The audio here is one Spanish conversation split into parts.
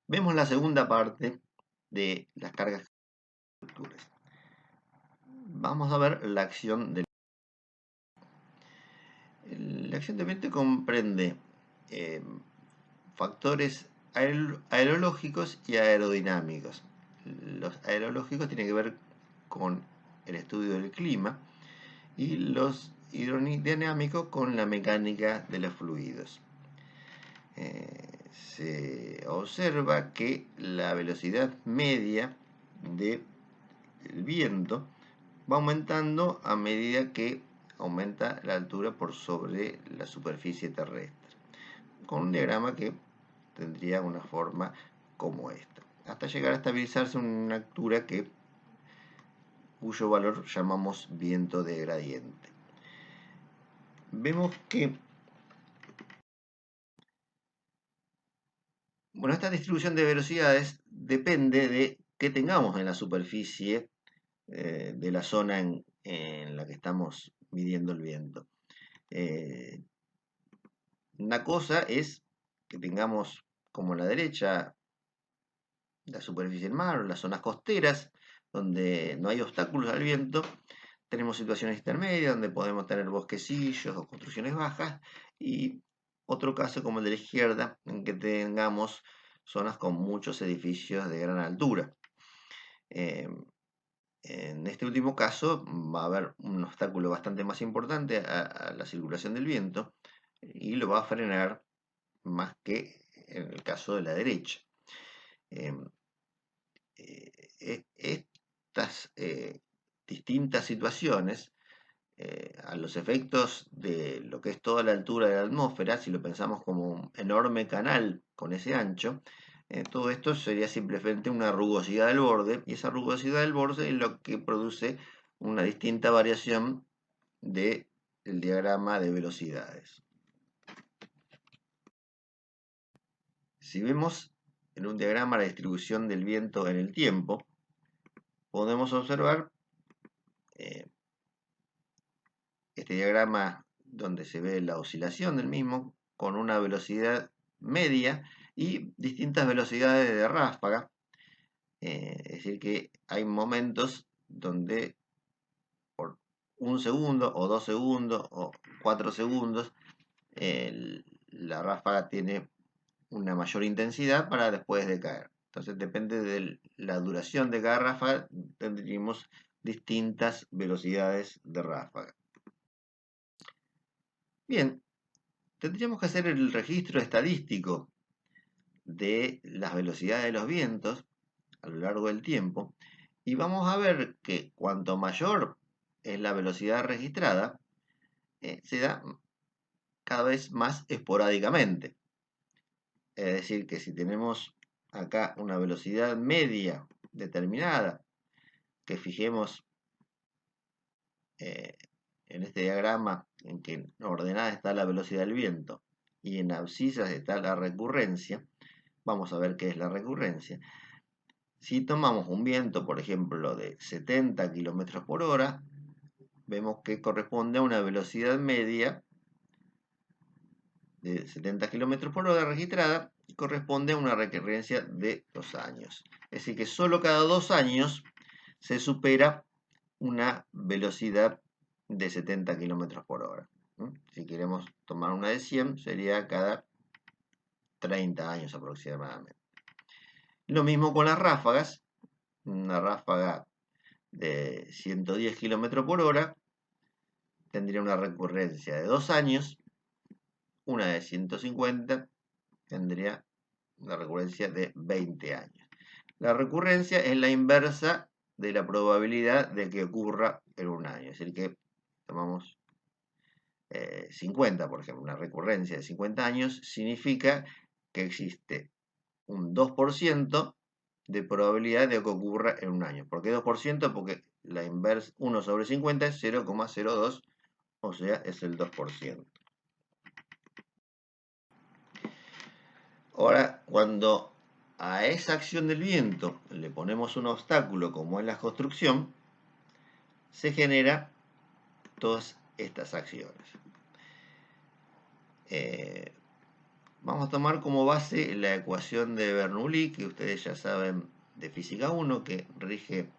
Vemos la segunda parte de las cargas vectores. Vamos a ver la acción del La acción del viento comprende eh, factores aerológicos y aerodinámicos. Los aerológicos tienen que ver con el estudio del clima y los hidrodinámicos con la mecánica de los fluidos. Se observa que la velocidad media del viento va aumentando a medida que aumenta la altura por sobre la superficie terrestre, con un diagrama que tendría una forma como esta, hasta llegar a estabilizarse en una altura cuyo valor llamamos viento de gradiente. Vemos que esta distribución de velocidades depende de qué tengamos en la superficie de la zona en la que estamos midiendo el viento. Una cosa es que tengamos como a la derecha la superficie del mar o las zonas costeras, donde no hay obstáculos al viento. Tenemos situaciones intermedias donde podemos tener bosquecillos o construcciones bajas, y otro caso como el de la izquierda, en que tengamos zonas con muchos edificios de gran altura. Eh, en este último caso va a haber un obstáculo bastante más importante a la circulación del viento y lo va a frenar más que en el caso de la derecha. Eh, Estas distintas situaciones, a los efectos de lo que es toda la altura de la atmósfera, si lo pensamos como un enorme canal con ese ancho, todo esto sería simplemente una rugosidad del borde, y esa rugosidad del borde es lo que produce una distinta variación del diagrama de velocidades. Si vemos en un diagrama la distribución del viento en el tiempo, podemos observar este diagrama donde se ve la oscilación del mismo con una velocidad media y distintas velocidades de ráfaga. Es decir, que hay momentos donde por 1 segundo o 2 segundos o 4 segundos la ráfaga tiene una mayor intensidad para después decaer. Entonces depende de la duración de cada ráfaga, tendríamos distintas velocidades de ráfaga. Bien, tendríamos que hacer el registro estadístico de las velocidades de los vientos a lo largo del tiempo, y vamos a ver que cuanto mayor es la velocidad registrada, se da cada vez más esporádicamente. Es decir, que si tenemos acá una velocidad media determinada, que fijemos en este diagrama en que en ordenada está la velocidad del viento y en abscisas está la recurrencia, vamos a ver qué es la recurrencia. Si tomamos un viento, por ejemplo, de 70 km por hora, vemos que corresponde a una velocidad media de 70 km por hora registrada y corresponde a una recurrencia de 2 años. Es decir, que solo cada 2 años se supera una velocidad de 70 km por hora. Si queremos tomar una de 100, sería cada 30 años aproximadamente. Lo mismo con las ráfagas. Una ráfaga de 110 km por hora tendría una recurrencia de 2 años. Una de 150 tendría una recurrencia de 20 años. La recurrencia es la inversa de la probabilidad de que ocurra en un año. Es decir, que tomamos 50, por ejemplo, una recurrencia de 50 años significa que existe un 2% de probabilidad de que ocurra en un año. ¿Por qué 2%? Porque la inversa 1 sobre 50 es 0,02, o sea, es el 2%. Ahora, cuando a esa acción del viento le ponemos un obstáculo como es la construcción, se genera todas estas acciones. Vamos a tomar como base la ecuación de Bernoulli, que ustedes ya saben de física 1, que rige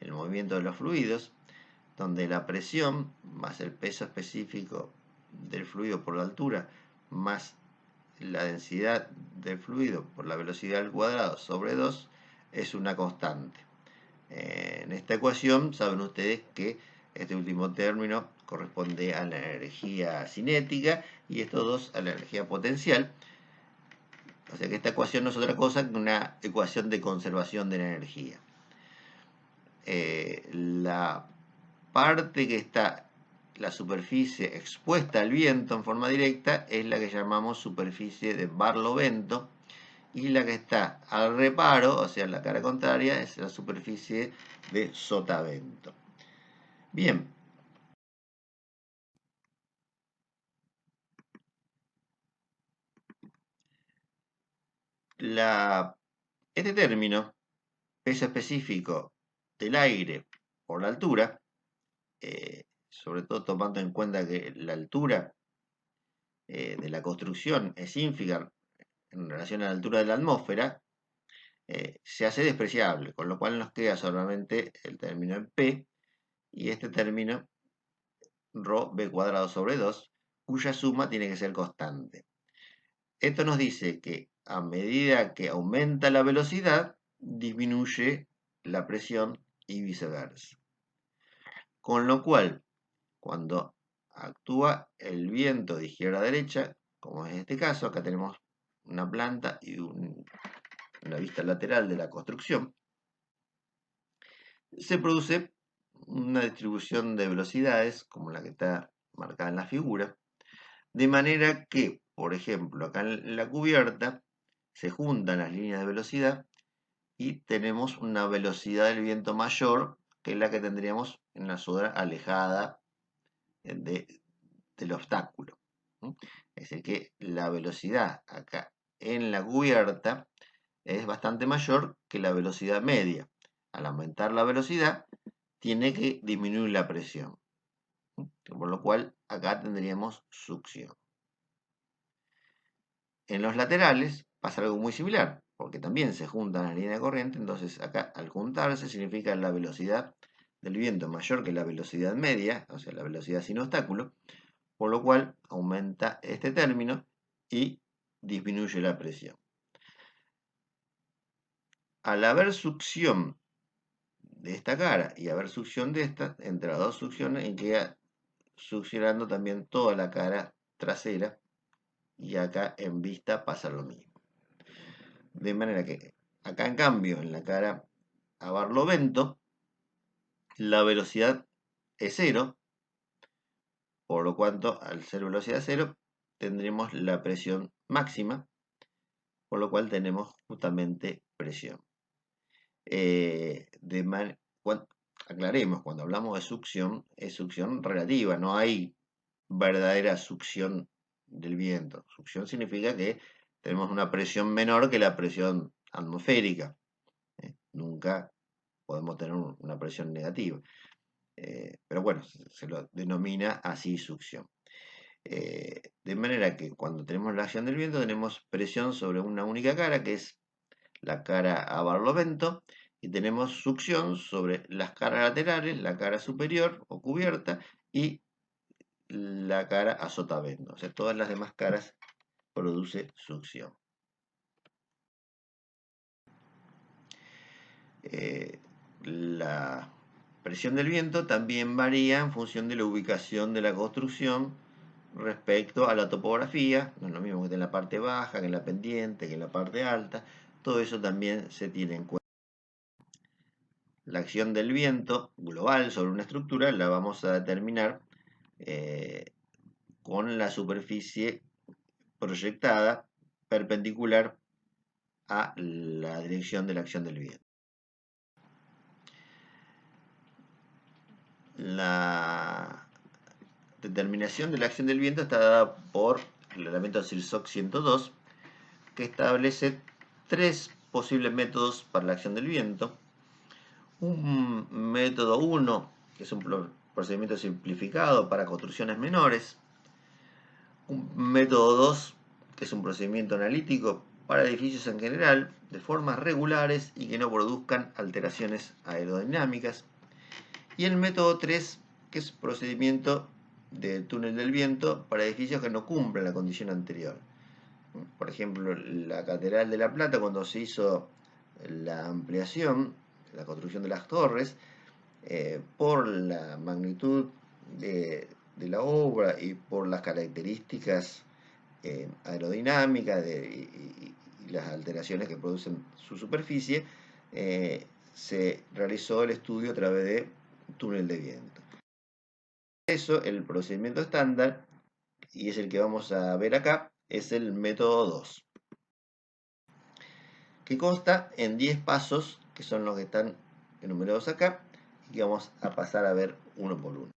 el movimiento de los fluidos, donde la presión más el peso específico del fluido por la altura más la densidad del fluido por la velocidad al cuadrado sobre 2 es una constante. En esta ecuación saben ustedes que este último término corresponde a la energía cinética y estos dos a la energía potencial. O sea que esta ecuación no es otra cosa que una ecuación de conservación de la energía. La parte que está la superficie expuesta al viento en forma directa es la que llamamos superficie de barlovento, y la que está al reparo, o sea, la cara contraria, es la superficie de sotavento. Bien. Este término, peso específico del aire por la altura, sobre todo tomando en cuenta que la altura de la construcción es ínfima en relación a la altura de la atmósfera, se hace despreciable, con lo cual nos queda solamente el término en P y este término ρ b cuadrado sobre 2, cuya suma tiene que ser constante. Esto nos dice que a medida que aumenta la velocidad, disminuye la presión y viceversa. Con lo cual, cuando actúa el viento de izquierda a derecha, como es este caso, acá tenemos una planta y una vista lateral de la construcción, se produce una distribución de velocidades, como la que está marcada en la figura, de manera que, por ejemplo, acá en la cubierta se juntan las líneas de velocidad y tenemos una velocidad del viento mayor que la que tendríamos en la zona alejada del obstáculo. Es decir, que la velocidad acá en la cubierta es bastante mayor que la velocidad media. Al aumentar la velocidad, tiene que disminuir la presión. Por lo cual, acá tendríamos succión. En los laterales pasa algo muy similar, porque también se juntan las líneas de corriente, entonces acá al juntarse significa la velocidad del viento mayor que la velocidad media, o sea, la velocidad sin obstáculo, por lo cual aumenta este término y disminuye la presión. Al haber succión de esta cara y haber succión de esta, entre las dos succiones, y queda succionando también toda la cara trasera, y acá en vista pasa lo mismo. De manera que acá en cambio, en la cara a barlovento, la velocidad es cero, por lo cuanto al ser velocidad cero, tendremos la presión máxima, por lo cual tenemos justamente presión. Aclaremos, cuando hablamos de succión, es succión relativa, no hay verdadera succión del viento. Succión significa que tenemos una presión menor que la presión atmosférica. Nunca podemos tener una presión negativa. Pero bueno, se lo denomina así succión. De manera que cuando tenemos la acción del viento tenemos presión sobre una única cara, que es la cara a barlovento, y tenemos succión sobre las caras laterales, la cara superior o cubierta y la cara a sotavento. O sea, todas las demás caras produce succión. La presión del viento también varía en función de la ubicación de la construcción respecto a la topografía. No es lo mismo que esté en la parte baja, que en la pendiente, que en la parte alta. Todo eso también se tiene en cuenta. La acción del viento global sobre una estructura la vamos a determinar con la superficie proyectada perpendicular a la dirección de la acción del viento. La determinación de la acción del viento está dada por el reglamento Silsok 102, que establece tres posibles métodos para la acción del viento. Un método 1, que es un procedimiento simplificado para construcciones menores. Un método 2, que es un procedimiento analítico para edificios en general, de formas regulares y que no produzcan alteraciones aerodinámicas. Y el método 3, que es procedimiento de túnel del viento para edificios que no cumplen la condición anterior. Por ejemplo, la Catedral de La Plata, cuando se hizo la ampliación, la construcción de las torres, por la magnitud de la obra y por las características aerodinámicas y las alteraciones que producen su superficie, se realizó el estudio a través de túnel de viento. Eso, el procedimiento estándar, y es el que vamos a ver acá, es el método 2, que consta en 10 pasos, que son los que están enumerados acá, y que vamos a pasar a ver uno por uno.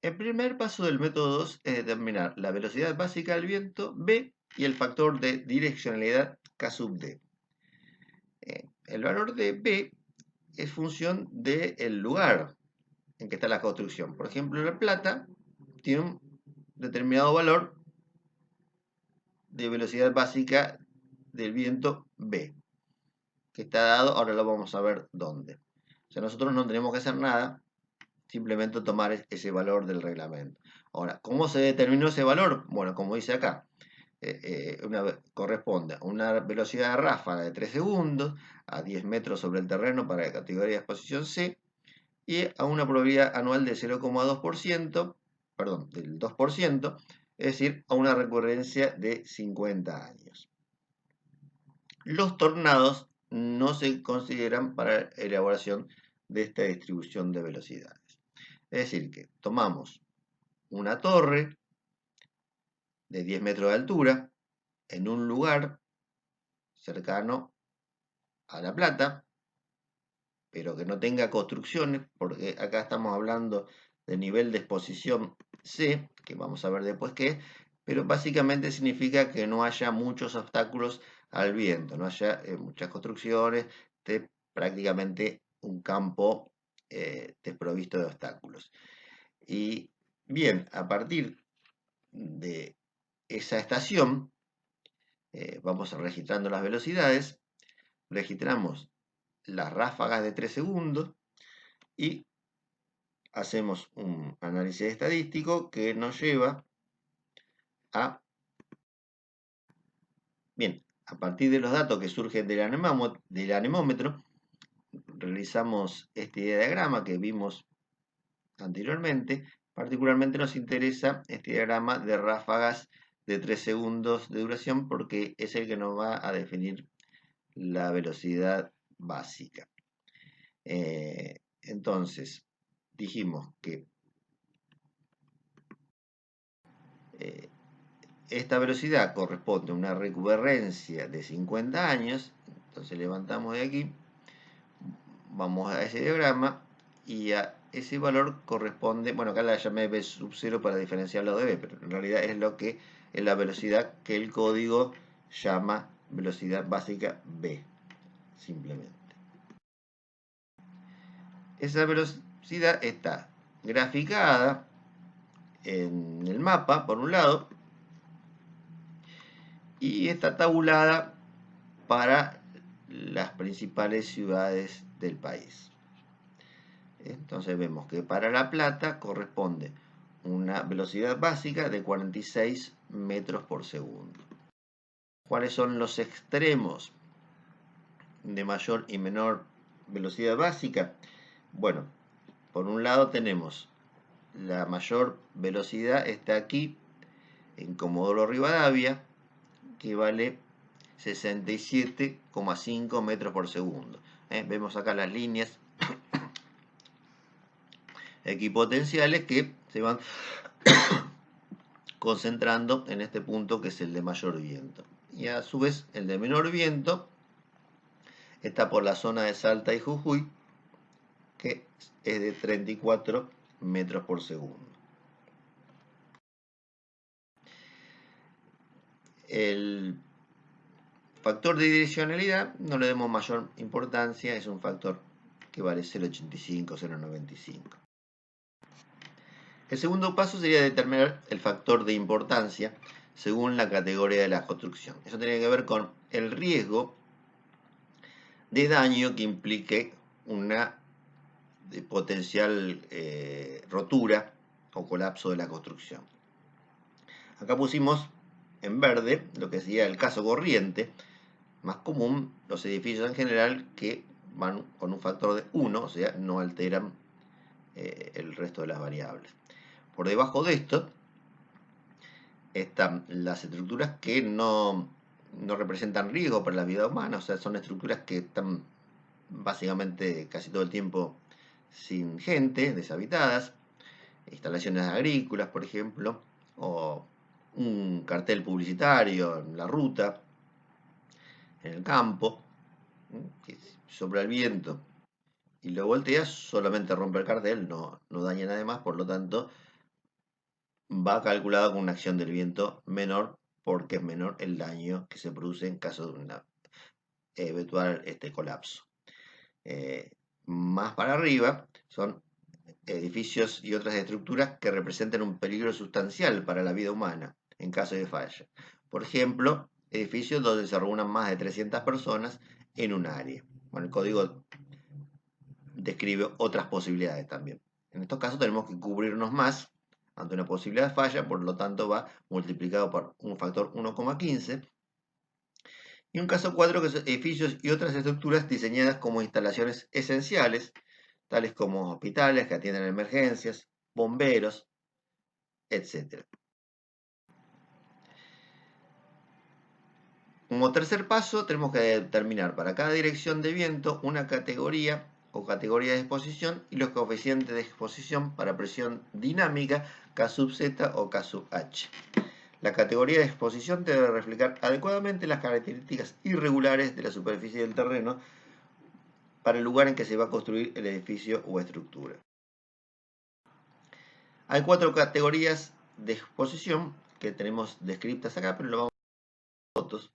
El primer paso del método 2 es determinar la velocidad básica del viento, B, y el factor de direccionalidad, K sub D. El valor de B es función del lugar en que está la construcción. Por ejemplo, La Plata tiene un determinado valor de velocidad básica del viento B, que está dado, ahora lo vamos a ver dónde. O sea, nosotros no tenemos que hacer nada, simplemente tomar ese valor del reglamento. Ahora, ¿cómo se determinó ese valor? Bueno, como dice acá, corresponde a una velocidad de ráfaga de 3 segundos, a 10 metros sobre el terreno para la categoría de exposición C, y a una probabilidad anual de 0,2%, perdón, del 2%, es decir, a una recurrencia de 50 años. Los tornados no se consideran para la elaboración de esta distribución de velocidades. Es decir, que tomamos una torre de 10 metros de altura en un lugar cercano a La Plata, pero que no tenga construcciones, porque acá estamos hablando de nivel de exposición C, que vamos a ver después qué es, pero básicamente significa que no haya muchos obstáculos al viento, no haya muchas construcciones, de prácticamente un campo desprovisto de obstáculos. Y bien, a partir de esa estación, vamos registrando las velocidades, registramos las ráfagas de 3 segundos y hacemos un análisis estadístico que nos lleva a, bien, a partir de los datos que surgen del anemómetro, realizamos este diagrama que vimos anteriormente. Particularmente nos interesa este diagrama de ráfagas de 3 segundos de duración porque es el que nos va a definir la velocidad básica. Entonces, dijimos que esta velocidad corresponde a una recurrencia de 50 años. Entonces levantamos de aquí, vamos a ese diagrama y a ese valor corresponde, bueno, acá la llamé B sub 0 para diferenciarlo de B, pero en realidad es lo que es la velocidad que el código llama velocidad básica B, simplemente. Esa velocidad está graficada en el mapa, por un lado, y está tabulada para las principales ciudades del país. Entonces vemos que para La Plata corresponde una velocidad básica de 46 metros por segundo. ¿Cuáles son los extremos de mayor y menor velocidad básica? Bueno, por un lado tenemos la mayor velocidad está aquí en Comodoro Rivadavia, que vale 67,5 metros por segundo. Vemos acá las líneas equipotenciales que se van concentrando en este punto que es el de mayor viento. Y a su vez el de menor viento está por la zona de Salta y Jujuy, que es de 34 metros por segundo. El factor de direccionalidad no le demos mayor importancia, es un factor que vale 0,85, 0,95. El segundo paso sería determinar el factor de importancia, según la categoría de la construcción. Eso tiene que ver con el riesgo de daño que implique una potencial rotura o colapso de la construcción. Acá pusimos en verde lo que sería el caso corriente, más común, los edificios en general que van con un factor de 1, o sea, no alteran el resto de las variables. Por debajo de esto están las estructuras que no representan riesgo para la vida humana, o sea, son estructuras que están básicamente casi todo el tiempo sin gente, deshabitadas, instalaciones agrícolas, por ejemplo, o un cartel publicitario en la ruta, en el campo, que sopla el viento y lo voltea, solamente rompe el cartel, no daña nada más, por lo tanto va calculado con una acción del viento menor, porque es menor el daño que se produce en caso de un eventual colapso. Más para arriba son edificios y otras estructuras que representan un peligro sustancial para la vida humana en caso de falla. Por ejemplo, edificios donde se reúnan más de 300 personas en un área. Bueno, el código describe otras posibilidades también. En estos casos tenemos que cubrirnos más ante una posibilidad de falla, por lo tanto va multiplicado por un factor 1,15. Y un caso 4 que son edificios y otras estructuras diseñadas como instalaciones esenciales, tales como hospitales que atienden emergencias, bomberos, etc. Como tercer paso, tenemos que determinar para cada dirección de viento una categoría o categoría de exposición y los coeficientes de exposición para presión dinámica K sub Z o K sub H. La categoría de exposición debe reflejar adecuadamente las características irregulares de la superficie del terreno para el lugar en que se va a construir el edificio o estructura. Hay 4 categorías de exposición que tenemos descritas acá, pero lo vamos a ver en fotos.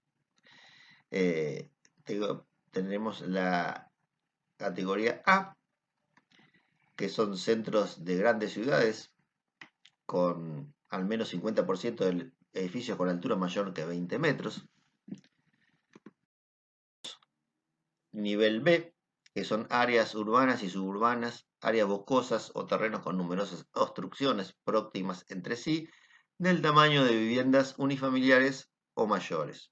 Tendremos la categoría A, que son centros de grandes ciudades con al menos 50% de edificios con altura mayor que 20 metros. Nivel B, que son áreas urbanas y suburbanas, áreas boscosas o terrenos con numerosas obstrucciones próximas entre sí, del tamaño de viviendas unifamiliares o mayores.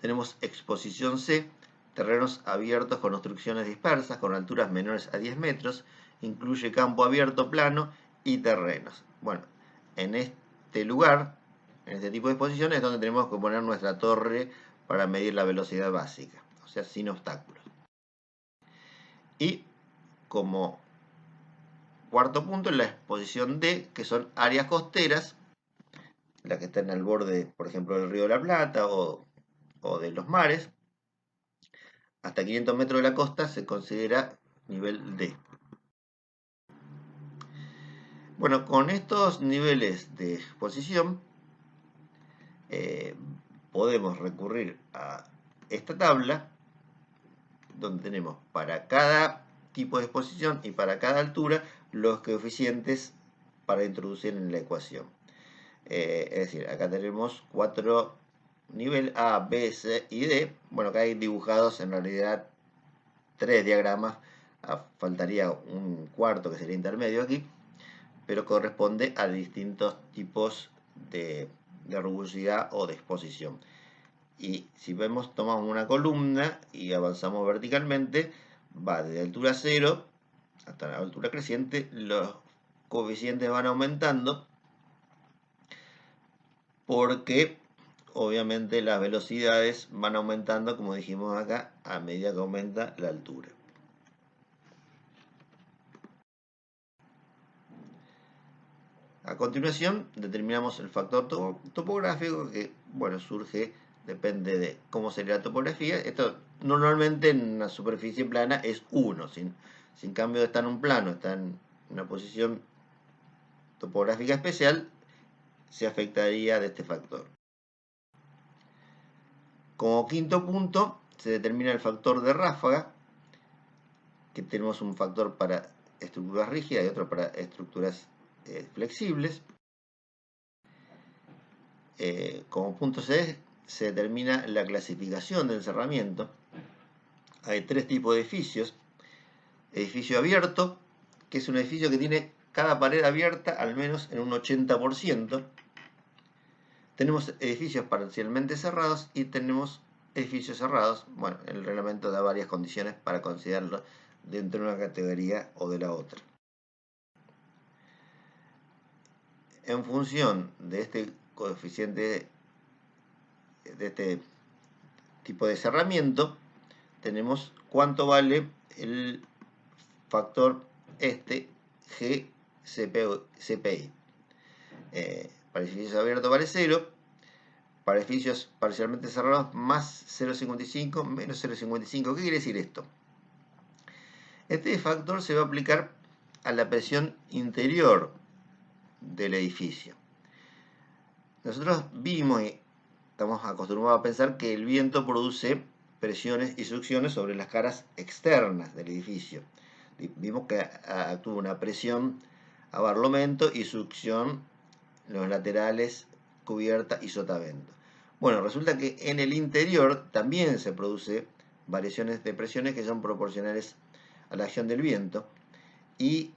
Tenemos exposición C, terrenos abiertos con obstrucciones dispersas con alturas menores a 10 metros, incluye campo abierto plano y terrenos. Bueno, en este lugar, en este tipo de exposición es donde tenemos que poner nuestra torre para medir la velocidad básica, o sea, sin obstáculos. Y como cuarto punto, la exposición D, que son áreas costeras, las que están al borde, por ejemplo, del río de la Plata o de los mares. Hasta 500 metros de la costa se considera nivel D. Bueno, con estos niveles de exposición podemos recurrir a esta tabla donde tenemos para cada tipo de exposición y para cada altura los coeficientes para introducir en la ecuación. Es decir, acá tenemos 4 niveles A, B, C y D. Bueno, acá hay dibujados en realidad 3 diagramas. Faltaría un cuarto que sería intermedio aquí, pero corresponde a distintos tipos de rugosidad o de exposición. Y si vemos, tomamos una columna y avanzamos verticalmente, va desde altura 0 hasta la altura creciente, los coeficientes van aumentando porque obviamente las velocidades van aumentando, como dijimos acá, a medida que aumenta la altura. A continuación, determinamos el factor topográfico que, bueno, surge, depende de cómo sería la topografía. Esto normalmente en una superficie plana es 1. Sin cambio, está en un plano, está en una posición topográfica especial, se afectaría de este factor. Como quinto punto, se determina el factor de ráfaga, que tenemos un factor para estructuras rígidas y otro para estructuras flexibles. como punto C se determina la clasificación del cerramiento. Hay tres tipos de edificios. Edificio abierto, que es un edificio que tiene cada pared abierta al menos en un 80%. Tenemos edificios parcialmente cerrados y tenemos edificios cerrados. Bueno, el reglamento da varias condiciones para considerarlo dentro de una categoría o de la otra. En función de este coeficiente, de este tipo de cerramiento, tenemos cuánto vale el factor GCPI. Para edificios abiertos vale 0, para edificios parcialmente cerrados más 0,55 menos 0,55. ¿Qué quiere decir esto? Este factor se va a aplicar a la presión interior del edificio. Nosotros vimos y estamos acostumbrados a pensar que el viento produce presiones y succiones sobre las caras externas del edificio. Vimos que actúa una presión a barlovento y succión en los laterales, cubierta y sotavento. Bueno, resulta que en el interior también se produce variaciones de presiones que son proporcionales a la acción del viento, y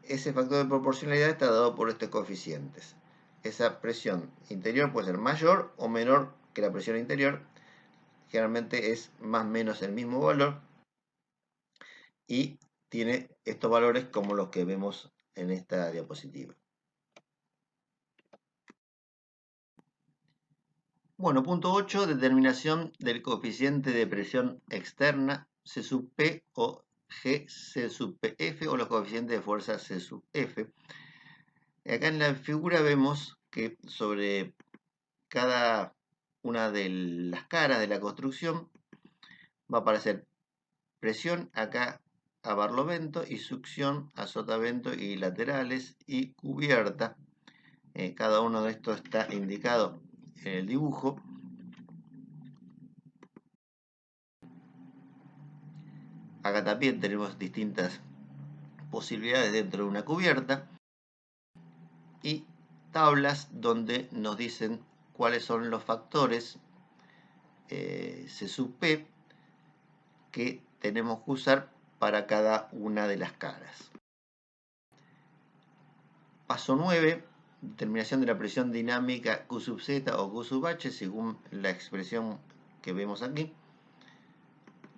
ese factor de proporcionalidad está dado por estos coeficientes. Esa presión interior puede ser mayor o menor que la presión interior, generalmente es más o menos el mismo valor, y tiene estos valores como los que vemos en esta diapositiva. Bueno, punto 8, determinación del coeficiente de presión externa C sub P o G C sub F, o los coeficientes de fuerza C sub F. Acá en la figura vemos que sobre cada una de las caras de la construcción va a aparecer presión acá a barlovento y succión a sotavento y laterales y cubierta. Cada uno de estos está indicado en el dibujo. Acá también tenemos distintas posibilidades dentro de una cubierta y tablas donde nos dicen cuáles son los factores C sub P que tenemos que usar para cada una de las caras. Paso 9, determinación de la presión dinámica Q sub Z o Q sub H según la expresión que vemos aquí,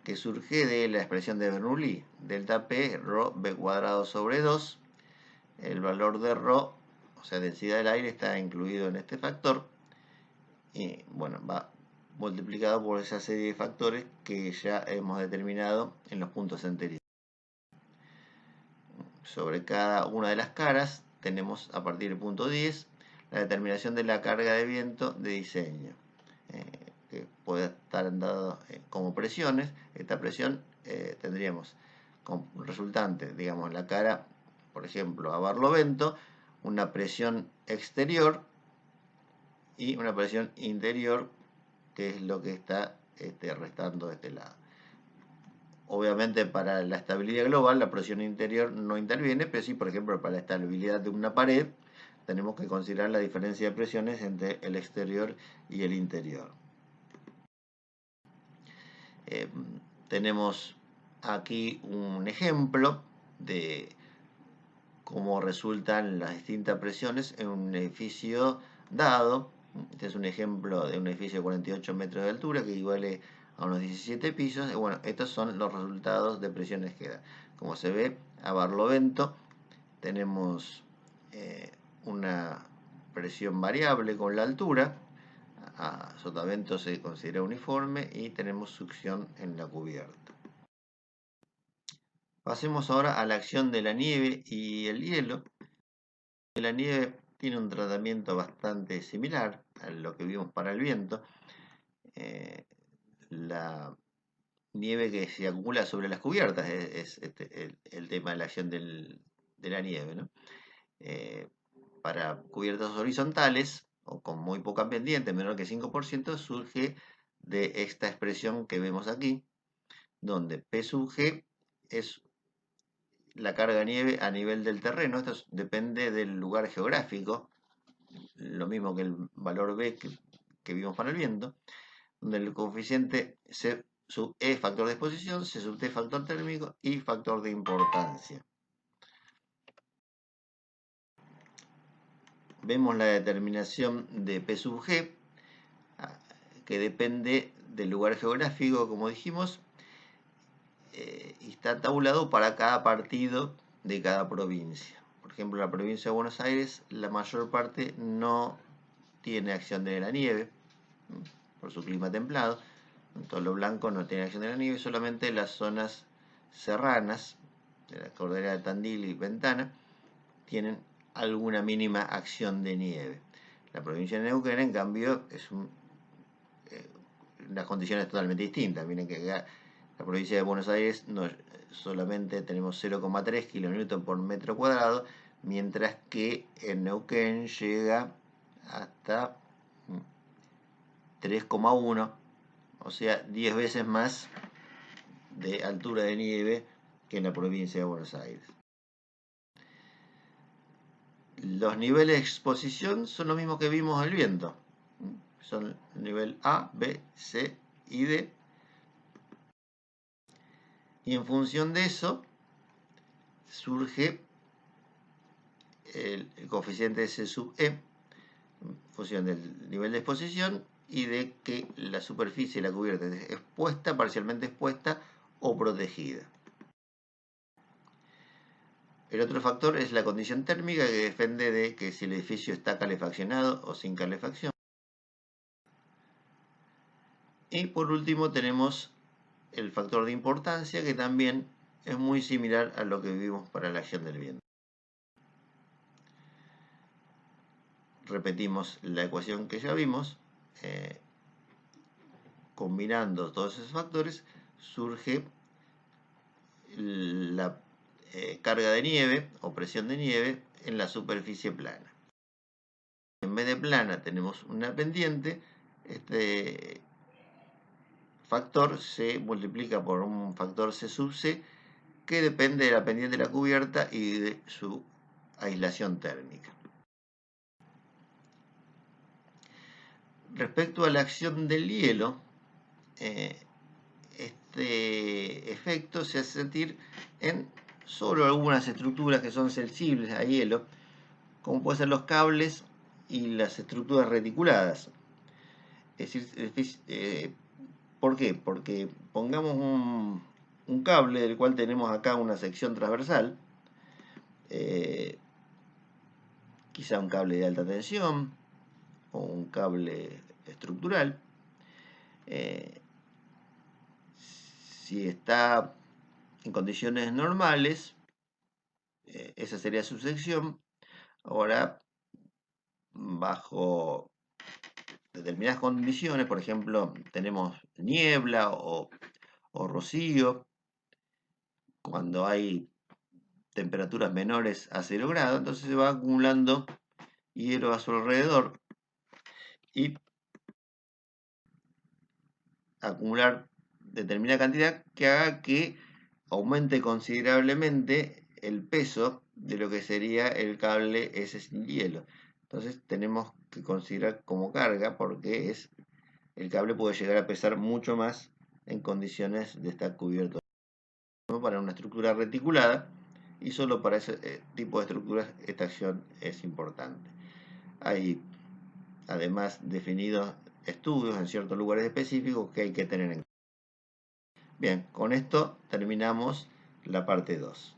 que surge de la expresión de Bernoulli, delta P, ρ, B cuadrado sobre 2. El valor de ρ, o sea, densidad del aire, está incluido en este factor. Y bueno, va multiplicado por esa serie de factores que ya hemos determinado en los puntos anteriores. Sobre cada una de las caras tenemos a partir del punto 10 la determinación de la carga de viento de diseño, que puede estar dado como presiones. Esta presión tendríamos como resultante, digamos, la cara, por ejemplo, a barlovento, una presión exterior y una presión interior, que es lo que está restando de este lado. Obviamente para la estabilidad global la presión interior no interviene, pero sí, por ejemplo, para la estabilidad de una pared tenemos que considerar la diferencia de presiones entre el exterior y el interior. Tenemos aquí un ejemplo de cómo resultan las distintas presiones en un edificio dado. Este es un ejemplo de un edificio de 48 metros de altura que equivale a unos 17 pisos. Y bueno, estos son los resultados de presiones que da. Como se ve, a barlovento tenemos una presión variable con la altura. A sotavento se considera uniforme y tenemos succión en la cubierta. Pasemos ahora a la acción de la nieve y el hielo. La nieve tiene un tratamiento bastante similar a lo que vimos para el viento. La nieve que se acumula sobre las cubiertas es el tema de la acción de la nieve, ¿no? Para cubiertas horizontales o con muy poca pendiente, menor que 5%, surge de esta expresión que vemos aquí, donde P sub G es la carga de nieve a nivel del terreno. Esto depende del lugar geográfico lo mismo que el valor B que vimos para el viento, donde el coeficiente C sub E factor de exposición, C sub T factor térmico y factor de importancia. Vemos la determinación de P sub G, que depende del lugar geográfico, como dijimos, y está tabulado para cada partido de cada provincia. Por ejemplo, la provincia de Buenos Aires, la mayor parte no tiene acción de la nieve, por su clima templado. Todo lo blanco no tiene acción de la nieve, solamente las zonas serranas, de la cordillera de Tandil y Ventana, tienen alguna mínima acción de nieve. La provincia de Neuquén, en cambio, es unas condiciones totalmente distintas. Miren que acá, la provincia de Buenos Aires solamente tenemos 0,3 kN por metro cuadrado, mientras que en Neuquén llega hasta 3,1, o sea, 10 veces más de altura de nieve que en la provincia de Buenos Aires. Los niveles de exposición son los mismos que vimos al viento. Son el nivel A, B, C y D. Y en función de eso surge el coeficiente C sub E, en función del nivel de exposición y de que la superficie de la cubierta es expuesta, parcialmente expuesta o protegida. El otro factor es la condición térmica, que depende de que si el edificio está calefaccionado o sin calefacción. Y por último tenemos el factor de importancia, que también es muy similar a lo que vimos para la acción del viento. Repetimos la ecuación que ya vimos. Combinando todos esos factores surge la carga de nieve o presión de nieve en la superficie plana. En vez de plana tenemos una pendiente. Este factor se multiplica por un factor C sub C, que depende de la pendiente de la cubierta y de su aislación térmica. Respecto a la acción del hielo, este efecto se hace sentir en solo algunas estructuras que son sensibles a hielo, como pueden ser los cables y las estructuras reticuladas. Es decir, ¿por qué? Porque pongamos un cable del cual tenemos acá una sección transversal, quizá un cable de alta tensión o un cable estructural. Si está en condiciones normales, esa sería su sección. Ahora, bajo determinadas condiciones, por ejemplo, tenemos niebla o rocío, cuando hay temperaturas menores a 0 grados, entonces se va acumulando hielo a su alrededor y acumular determinada cantidad que haga que aumente considerablemente el peso de lo que sería el cable ese sin hielo. Entonces tenemos que considerar como carga, porque el cable puede llegar a pesar mucho más en condiciones de estar cubierto. Para una estructura reticulada, y solo para ese tipo de estructuras esta acción es importante. Hay además definidos estudios en ciertos lugares específicos que hay que tener en cuenta. Bien, con esto terminamos la parte 2.